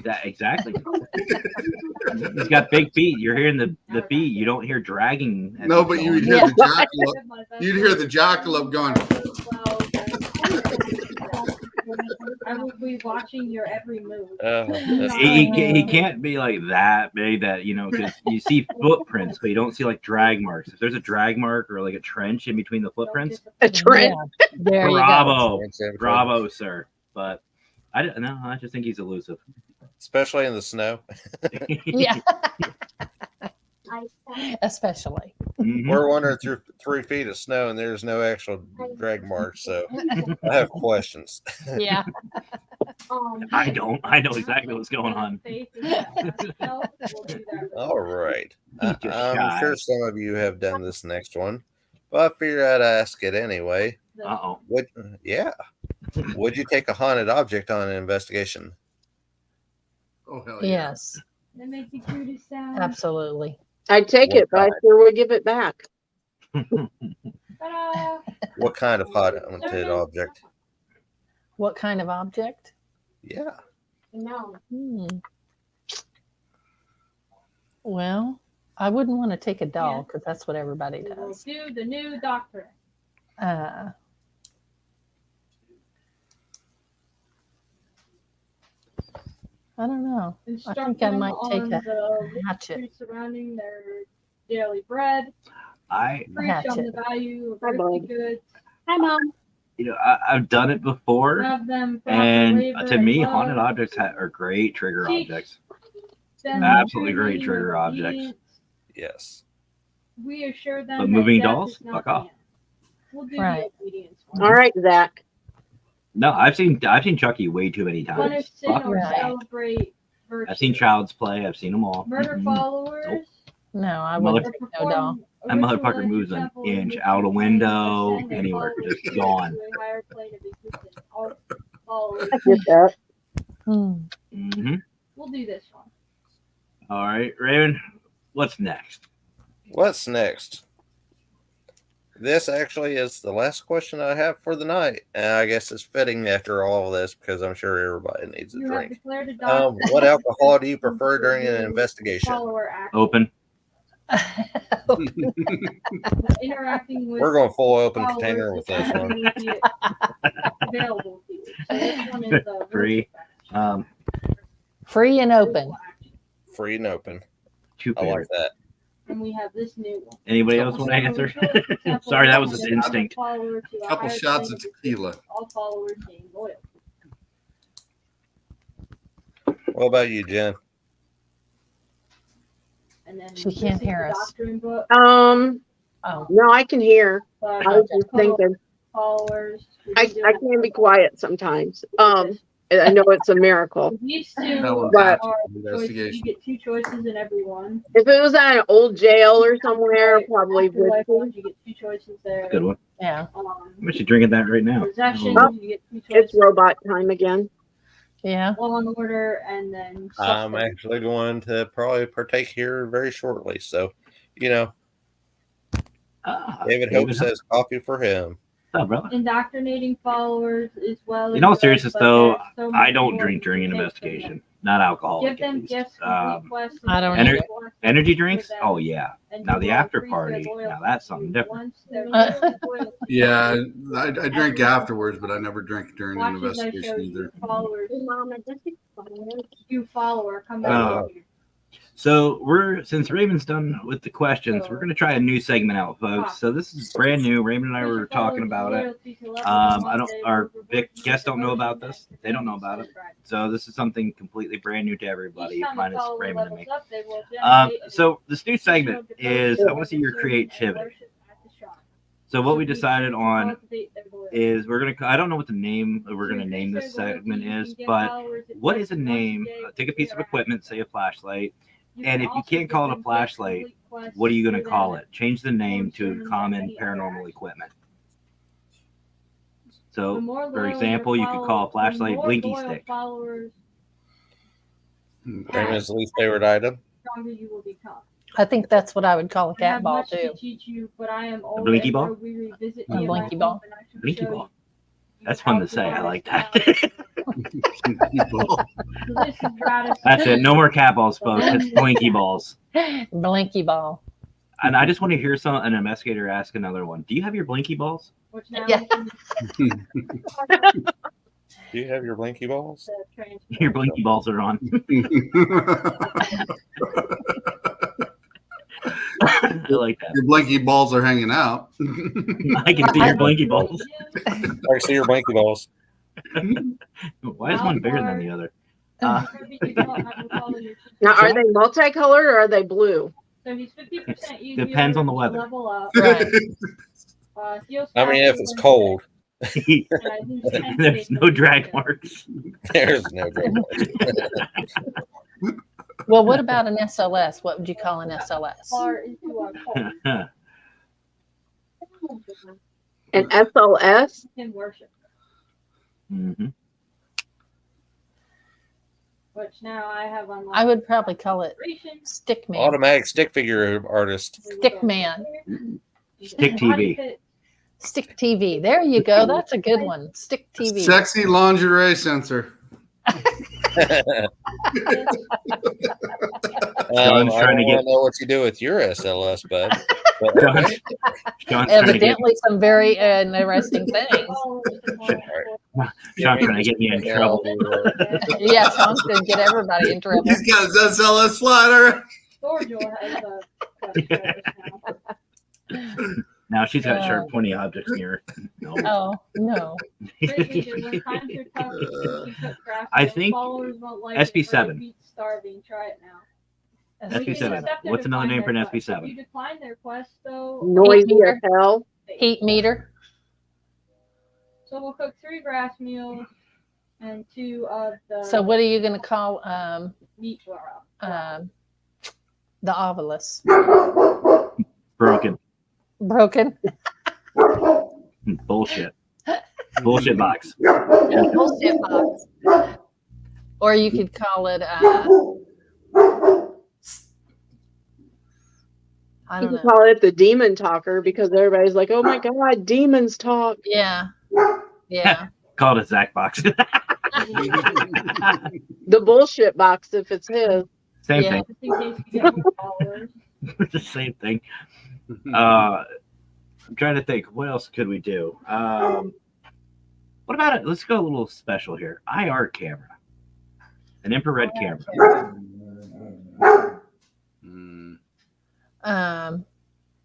That exactly. He's got big feet. You're hearing the feet. You don't hear dragging. as No, he's but you would going. hear the jackalope. You'd hear the jackalope going. I will be watching your every move. That's He can't be like that big that because you see footprints, but you don't see like drag marks. If there's a drag mark or like a trench in between the footprints, A trend. Yeah. There you go. bravo, sir. But I don't know. I just think he's elusive. especially in the snow. Yeah, I especially. Mhm. We're wandering through 3 feet of snow and there's no actual drag marks, so I have questions. Yeah. I don't. I know exactly what's going on. All right. He's just I'm shy. sure some of you have done this next one, Well, I figured I'd ask it anyway. Uh-oh. Would you take a haunted object on an investigation? Oh, hell yeah. Yes, They make the cutest sound. absolutely. I'd take What it, but I kind? sure would give it back. Ta-da! What kind of haunted object? What kind of object? Yeah. No. Well, I wouldn't want to take a doll because that's what everybody We will does. do the new doctor. I don't know. Instruct I think I them might take on a the hatchet. history surrounding their daily bread. I, Preach on Hatchet. the value of Hi, earthly Bud. goods. Hi, Mom. I've done it before, Have them proper and labor to me, and love. haunted objects are great trigger Teach objects. them Absolutely the great meaning trigger of objects. obedience. Yes. We assure them But that moving death dolls? is not Fuck off. the end. We'll do Right. the obedience one. All right, Zach. No, I've seen Chucky way too many times. Punish sin Fuck or Right. celebrate virtue. I've seen Child's Play. I've seen them all. Murder Mhm. followers. No, I Mother- wouldn't Or take no perform doll. a That ritual motherfucker at your moves an temple in inch which out a you window, ascend their anywhere, followers just gone. to a higher plane of existence. All followers. I get that. hmm We'll do this one. All right, Raven, what's next? What's next? This actually is the last question I have for the night. And I guess it's fitting after all of this because I'm sure everybody needs a You have drink. declared a doctor. What alcohol do you prefer during an investigation? Follower action. Open. Interacting with We're going full open followers container with this one. will be available to you. So this one is a Free. Free and open. Free and open. Two I like pairs. that. And we have this new one. Anybody else want to answer? Sorry, that was an instinct. Couple shots of tequila. All followers being loyal. What about you, Jen? And then She this can't is the hear us. doctrine book, Oh, No, I can hear. but I was just thinking. followers. I can be quiet sometimes. I know it's a miracle. These That two one's are actually an choices. investigation. You get two choices in every one. If it was at an old jail or somewhere, Right, probably afterlife would. ones, you get two choices there. Good one. yeah. I'm actually drinking that right now. Possession, Oh. you get two It's choices. robot time again. Yeah. Law and order, and then I'm substance. actually going to probably partake here very shortly. So, you know, David Hope says coffee for him. What's up, brother? Indoctrinating followers as well. In all as seriousness, but though, there's so I much don't more drink to during an take from investigation. them. Not alcoholic. Give them at least. gifts, complete quests, I don't Ener- and Energy drinks? them, Oh yeah. and Now you the will after increase their party. loyalty Now that's to something you. different. Once their loyalty Yeah, I drink afterwards, but I never drink during an watches I show investigation you either. followers, Mama, this is funny. you follower, come back Oh. here. So since Raven's done with the questions, we're gonna try a new segment out, folks. So this is brand new. Raven and I were talking about it. Our guests don't know about this. They don't know about it. So this is something completely brand new to everybody, minus Raymond and me. So this new segment is I want to see your creativity. So what we decided on is I don't know what the name we're gonna name this segment is, but what is a name? Take a piece of equipment, say a flashlight, and if you can't call it a flashlight, what are you gonna call it? Change the name to common paranormal equipment. So, for example, you could call a flashlight Blinky Stick. Raymond's least favorite item. Stronger you will become. I think that's what I would call a I cat have ball much too. to teach you, but I am old. blinky and ball? where we revisit A me and my blinky ball? home, and I shall Blinky show ball. you That's how fun to say. I rise like now. that. So this is Radisson. That's it. No more cat balls, folks. It's Blinky balls. Blinky ball. And I just want to hear an investigator ask another one. Do you have your Blinky balls? Which now Yeah. Do you have your blinky balls? Your Blinky balls are on. I like that. Your blinky balls are hanging out. I can see your Blinky balls. I can see your blinky balls. Why is one bigger than the other? Now, are they multicolored or are they blue? So he's 50% Depends on the weather. Level up. Right. I mean, if it's cold, There's no drag marks. there's no drink. Well, what about an SLS? What would you call an SLS? Far into our cult. An SLS? Can worship, Mm-hmm. which now I have unlocked. I would probably call it Vibration. Stick Man. Automatic stick figure artist. Stick Man. Stick TV. Body Stick TV. There you go. That's a good one. Stick TV. Sexy lingerie sensor. fit. Sean's I trying don't to get- know what you do with your SLS, bud. But, Sean's, okay. Sean's trying to get, Evidently, some very interesting things. Sean's trying to get me in trouble. Yeah, Sean's going to get everybody in trouble. He's got his SLS slider. Storage will have a Now she's got sharp, pointy objects near her. No. Oh, no. I think SB7. Starving. Try it now. SB7. What's another name for an SB7? If you decline their quest, though, Noisy as hell. Heat meter. so we'll cook 3 grass meals and 2 of the So what are you going to call meat broth. the Ovilus? Broken. Broken? Bullshit. Bullshit box. Bullshit box. Or you could call it, I You don't can know. call it the demon talker because everybody's like, oh my God, demons talk. Yeah. Yeah. Call it a Zach box. The bullshit box if it's his. Same Yeah. thing. Just in case you get more followers. The same thing. I'm trying to think. What else could we do? What about it? Let's go a little special here. IR camera. An infrared camera.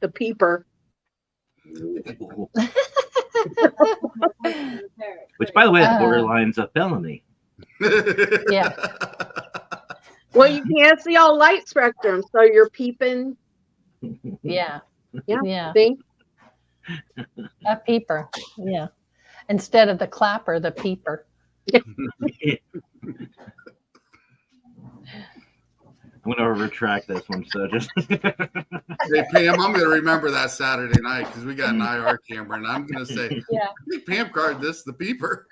The peeper. Which, by the way, is Uh, borderlines a felony. Yeah. Well, you can't see all light spectrum, so you're peeping. Yeah. Yeah. Yeah. See? A peeper. Yeah. Instead of the clapper, the peeper. I'm going to retract this one. So just. Hey, Pam, I'm going to remember that Saturday night because we got an IR camera, and I'm going to say, Yeah. I think Pam carded this the peeper.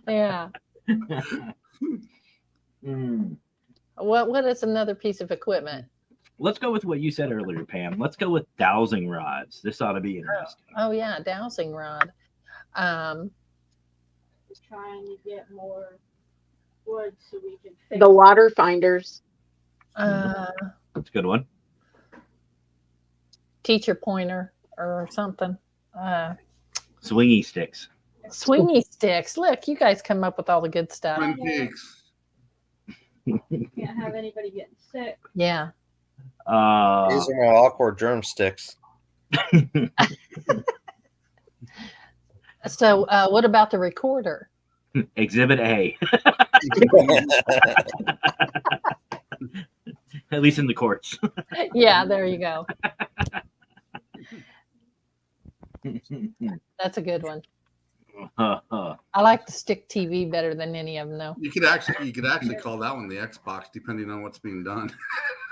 Yeah. Hmm. What is another piece of equipment? Let's go with what you said earlier, Pam. Let's go with dowsing rods. This ought to be interesting. Oh yeah, dowsing rod. Trying to get more wood so we can fix The water finders. That's a good one. Teacher pointer or something. Swingy sticks. Swingy sticks. Look, you guys come up with all the good stuff. Twin Peaks. Can't have anybody getting sick. Yeah. These are my awkward drumsticks. So what about the recorder? Exhibit A. At least in the courts. Yeah, there you go. That's a good one. I like the stick TV better than any of them, though. You could actually call that one the Xbox, depending on what's being done.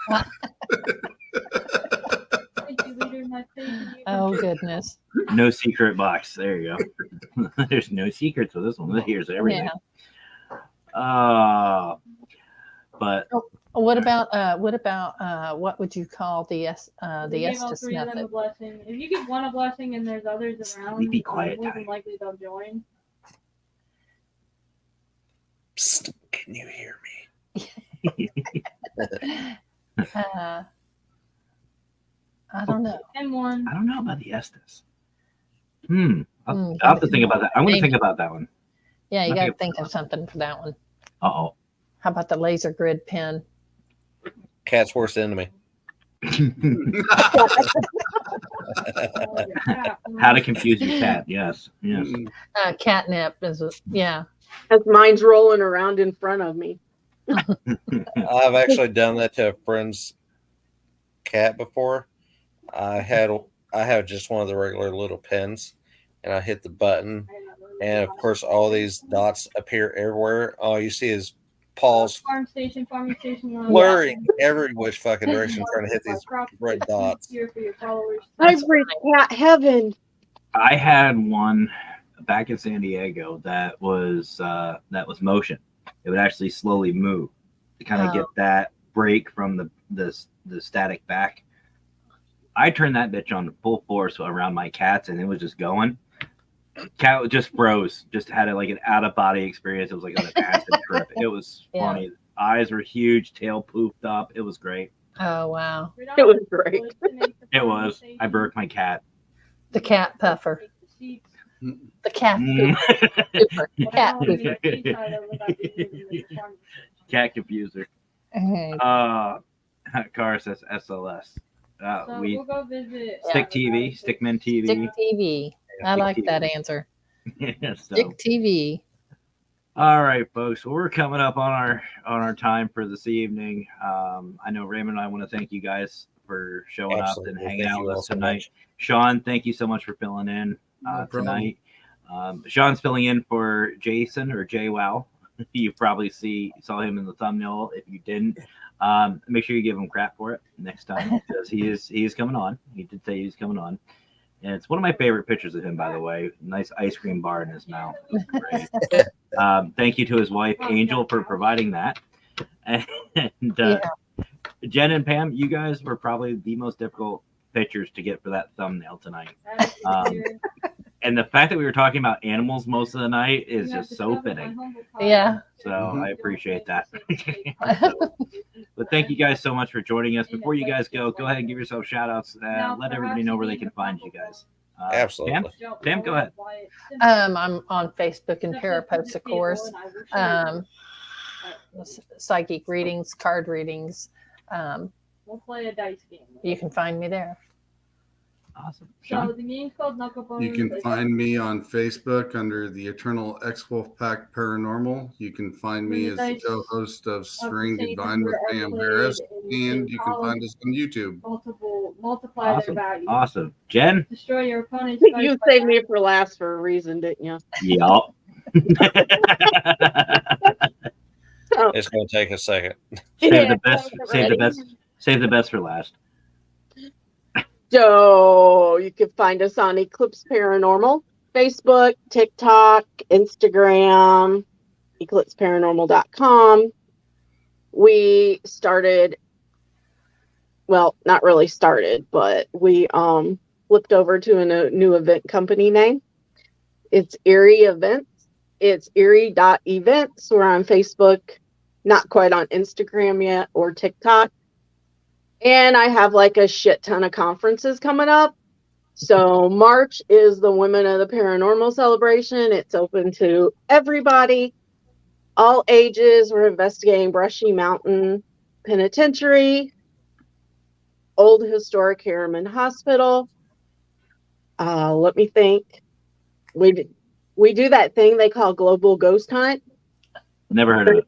Thank you, leader. My favorite. Oh goodness. No secret box. There you go. There's no secrets with this one. Here's everything. Yeah. But What about what would you call the We gave all Estes 3 of them a method? blessing. If you give one a blessing and there's others around, Sleepy quiet more than time. likely they'll join. Psst, can you hear me? I don't know. And one. I don't know about the Estes. I'll Hmm. have to think about that. I'm going to think about that one. Yeah, you Okay. got to think of something for that one. Uh-oh. How about the laser grid pen? Cat's worst enemy. How to confuse your cat. Yes. Yes. Catnip is yeah. As mine's rolling around in front of me. I've actually done that to a friend's cat before. I have just one of the regular little pens, and I hit the button, and of course all these dots appear everywhere. All you see is pause, Farming station. blurring every which fucking direction, trying to hit these red dots. Here for your followers. I've reached cat heaven. I had one back in San Diego that was motion. It would actually slowly move to kind of get that break from the static back. I turned that bitch on full force around my cats, and it was just going. Cat just froze. Just had like an out of body experience. It was like on an acid trip. It was funny. Eyes were huge, tail poofed up. It was great. Oh wow. It was great. It was. I broke my cat. The cat puffer. The cat Mm. pooper. Cat pooper. Cat confuser. Okay. Car says SLS. So We we'll go visit. Stick TV, Stickman TV. Stick TV. I Stick like TV. that answer. Yeah, so. Stick TV. All right, folks. Well, we're coming up on our time for this evening. I know Raymond and I want to thank you guys for showing Absolutely. up and hanging Thank out you with all us so tonight. much. Sean, thank you so much for filling in No problem. tonight. Sean's filling in for Jason or JWoww. You probably saw him in the thumbnail. If you didn't, make sure you give him crap for it next time because he is coming on. He did say he's coming on. And it's one of my favorite pictures of him, by the way. Nice ice cream bar in his mouth. It was great. Thank you to his wife, Angel, for providing that. And Jen and Pam, you guys were probably the most difficult pictures to get for that thumbnail tonight. And the fact that we were talking about animals most of the night is just so fitting. Yeah. So I appreciate that. But thank you guys so much for joining us. Before you guys go ahead and give yourself shout outs. Let everybody know where they can find you guys. Absolutely. Pam, go ahead. I'm on Facebook and Parapost, of course. Psychic readings, card readings. We'll play a dice game. You can find me there. Awesome. So Sean? the game's called Knuckle Bones. You can find me on Facebook under the Eternal X-Wolf Pack Paranormal. You can find me as the co-host of Serene Divine with Pam Harris, and you can find us on YouTube. Multiply Awesome. their value. Awesome. Jen? Destroy your opponent's You saved me for last for a reason, didn't you? Yup. It's going to take a second. Save the best. Save the best. Save the best for last. So you can find us on Eclipse Paranormal, Facebook, TikTok, Instagram, eclipseparanormal.com. We started, well, not really started, but we flipped over to a new event company name. It's Erie Events. It's Erie.events. We're on Facebook, not quite on Instagram yet or TikTok. And I have like a shit ton of conferences coming up. So March is the Women of the Paranormal celebration. It's open to everybody, all ages. We're investigating Brushy Mountain Penitentiary, Old Historic Harriman Hospital. Let me think. We do that thing they call Global Ghost Hunt. Never heard of it.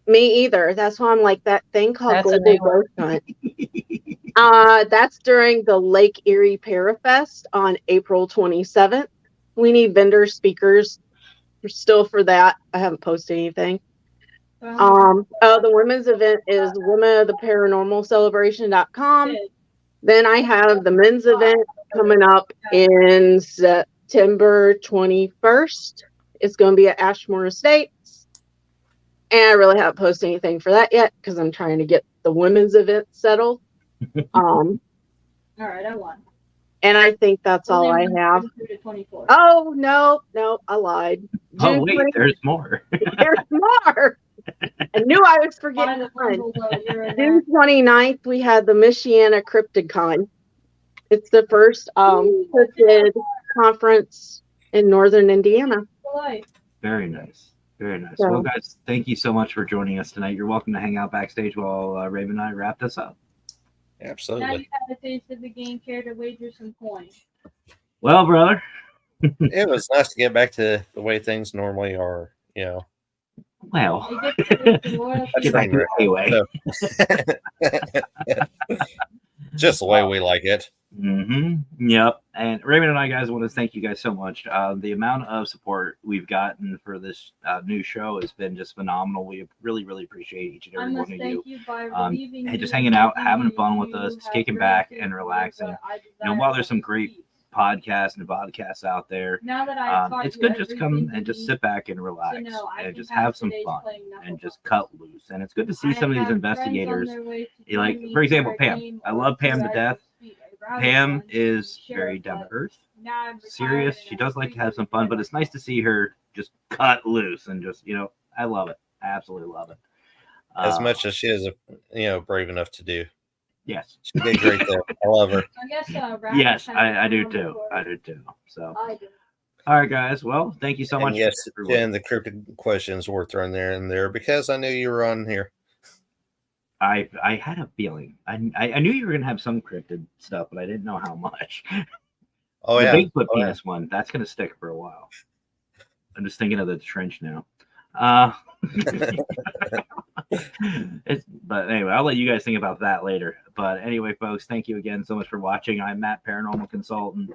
Me either. That's why I'm like that thing called That's a Global new one. Ghost Hunt. That's during the Lake Erie Parafest on April 27th. We need vendors, speakers. We're still for that. I haven't posted anything. The women's event is Women of the Paranormal Celebration.com. Then I have the men's event coming up in September 21st. It's going to be at Ashmore Estates. And I really haven't posted anything for that yet because I'm trying to get the women's event settled. All right, I won. And I think that's all I have. Oh, no, I lied. Oh, wait, there's more. There's more. I knew I was forgetting one. June 29th, we had the Michiana Crypticon. It's the first cryptid conference in northern Indiana. Very nice. Very nice. So- Well, guys, thank you so much for joining us tonight. You're welcome to hang out backstage while Raven and I wrap this up. Now Absolutely. you have a taste of the game. Care to wager some coins? Well, brother. It was nice to get back to the way things normally are, you know. Well, They get the royalty. get back to it anyway. Just the way we like it. Yep. And Raymond and I, guys, want to thank you guys so much. The amount of support we've gotten for this new show has been just phenomenal. We really, really appreciate each and I every must one of thank you. you by relieving Hey, just me hanging of out, the having duty fun with you us, have kicking back granted and me relaxing. what I You know, while there's desire some great peace. podcasts and podcasts out there, Now that I have taught it's you good just everything come you and just need sit back and relax to know, I and can just pass have some today's fun playing knuckle and just ball. cut loose. And it's good to see I some of these have friends on investigators. their way to You like, join me for example, a Pam. game I or love Pam two to as death. we speak. A rowdy Pam one, is sheriff, very down to but earth, now I'm retired serious. and She I'm does like free to have to some fun, enjoy but it's nice to see her just cut loose and just, you know, I love it. I absolutely love it. As much as she is, brave enough to do. Yes. She did great there. I love her. I guess Yes, rabbits I have do fun too. before I do too. So, I do. all right, guys. Well, thank you so much. And yes, for Jen, the cryptic questions were thrown there and there because I knew you were on here. I had a feeling. I knew you were gonna have some cryptid stuff, but I didn't know how much. Oh, The yeah. Bigfoot Oh, yeah. penis one, that's gonna stick for a while. I'm just thinking of the trench now. But anyway, I'll let you guys think about that later. But anyway, folks, thank you again so much for watching. I'm Matt, Paranormal Consultant.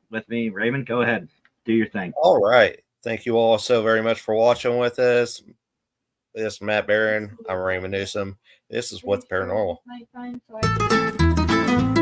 With me, Raymond, go ahead. Do your thing. All right. Thank you all so very much for watching with us. This is Matt Barron. I'm Raymond Newsom. This is What's Paranormal. Nighttime, so I